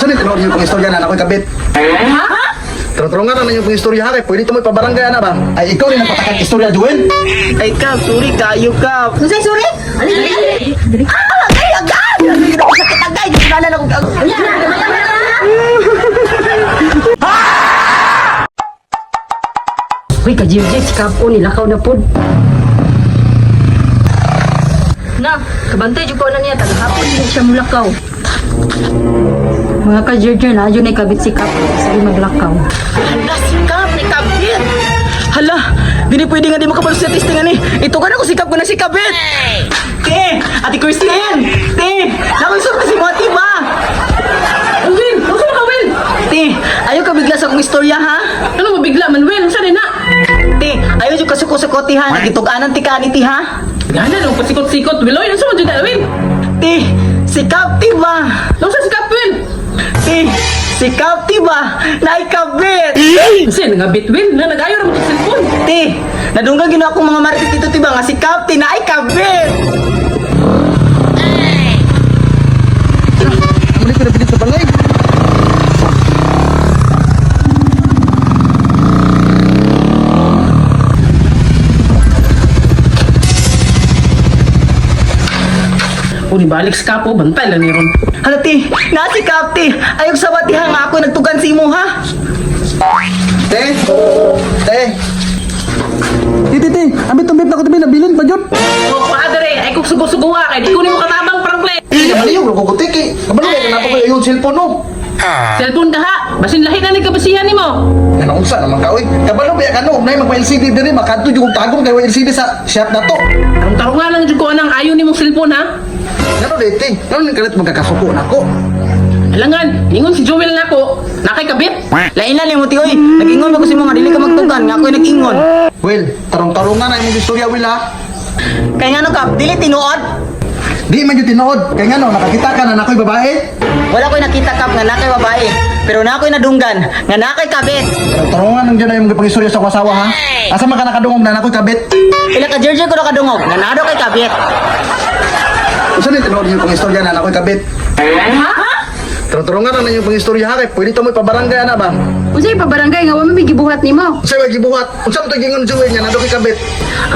Saan yung tinuod niyo pang istorya na ako'y kabit? Tarong-tarong nga na yung pang istorya ha, kay pwede ito mo'y pabarangay na ba? Ay, ikaw rin ang patakang istorya, Joel. Ay, Kap, sorry kayo, Kap. Unsay sorry? Ali. Agay agad. Hindi ko sakit agay. Di ko na lang. Uy, ka-Jirjay, si Kapo, nilakaw na pod. Na, kabantay dyan ko na niya, tagahapon din siya mulakaw. Mga ka-Jirjay, na dyan ay kabit si Kapo, sige maglakaw. Hala, sikap ni Kabit. Hala, di pwede nga di makapalo sa testingan eh. Ito ka na kung sikap ko na si Kabit. Te, Ate Christine. Te, nakunsot na si Mati ba? Will, huwag ka Will. Te, ayaw ka bigla sa akong istorya ha? Ano mo bigla, Manuel? Saan na? Te, ayaw yung kasuko-suko ti ha? Nagitog-anan ti ka ni ti ha? Gana nung pasikot-sikot. Wiloy, nasa mo dyan na, Will? Te, sikap ti ba? Nasa si Kapwil? Te, sikap ti ba? Naikabit. Kasi nangabit, Will, na nag-ayaw naman yung cellphone. Te, nadunggan ginawa akong mga marites dito ti ba nga sikap ti naikabit. Muli ko na pilit sa balay. O, balik sa Kapo, bantay lang ni Ron. Hala ti, nasikap ti. Ayog sa wati ha nga ako nagtugan si mo ha. Te! Te! Te! Ambit tumbip na ko tabi, nabilin pa dyan. O, padre, ay kung sugo-suguwa kay di ko ni mo katabang prangple. Kabalo yung lukukutik eh. Kabalo kaya kanapa ko yung cellphone no. Cellphone ka ha, basin lahi na ni kabasihan ni mo. Yan ang unsa naman ka, oy. Kabalo ba yan ano? Nay magpa-LCD din eh. Makanto yung tagong kayo LCD sa shop na to. Tarong-tarong nga lang dyan ko anang ayaw ni mong cellphone ha. Ano dito? Ano yung kalit magkakasuko na ko? Alangan, ingon si Joel na ko, nakay kabit. Lain lang mo ti oy. Nag-ingon ba ko si mo nga dili ka magtugan nga ako'y nag-ingon. Well, tarong-tarong nga na yung istorya, Will ha. Kaya nga no kap, dili tinuod. Di man yung tinood. Kaya nga no, nakakita ka na ako'y babae. Wala ko'y nakita kap nga nakay babae. Pero na ako'y nadunggan nga nakay kabit. Tarong nga nang dyan na yung pang-istorya sa kasawa ha. Asa man ka nakadungog na ako'y kabit. Pila ka Georgia ko na kadungog nga nado kay kabit. Saan yung tinood yung pang-istorya na ako'y kabit? Tarong-tarong nga na yung pang-istorya ha. Kaya pwede ito mo'y pabarangay na ba? Unsay pa barangay nga wa may gibuhat nimo. Sa'yo ay gibuhat. Kung saan ito gingon Joel niya, nado kay kabit.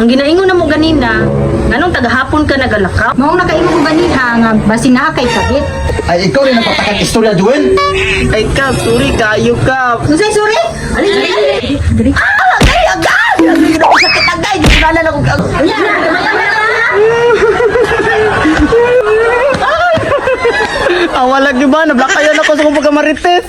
Ang ginaingon na mo ganina, nganong tagahapon ka nagalakaw? Mao nakaingon ko ganiha nga basin na kay kabit. Ay, ikaw rin ang patakang istorya, Joel. Ay kap, sorry kayo kap. Unsay sorry? Ali. Agay agad. Hindi ko sakit agay. Di ko na lang. Awalag di ba? Nablakayan ako sa kong pagkamarites.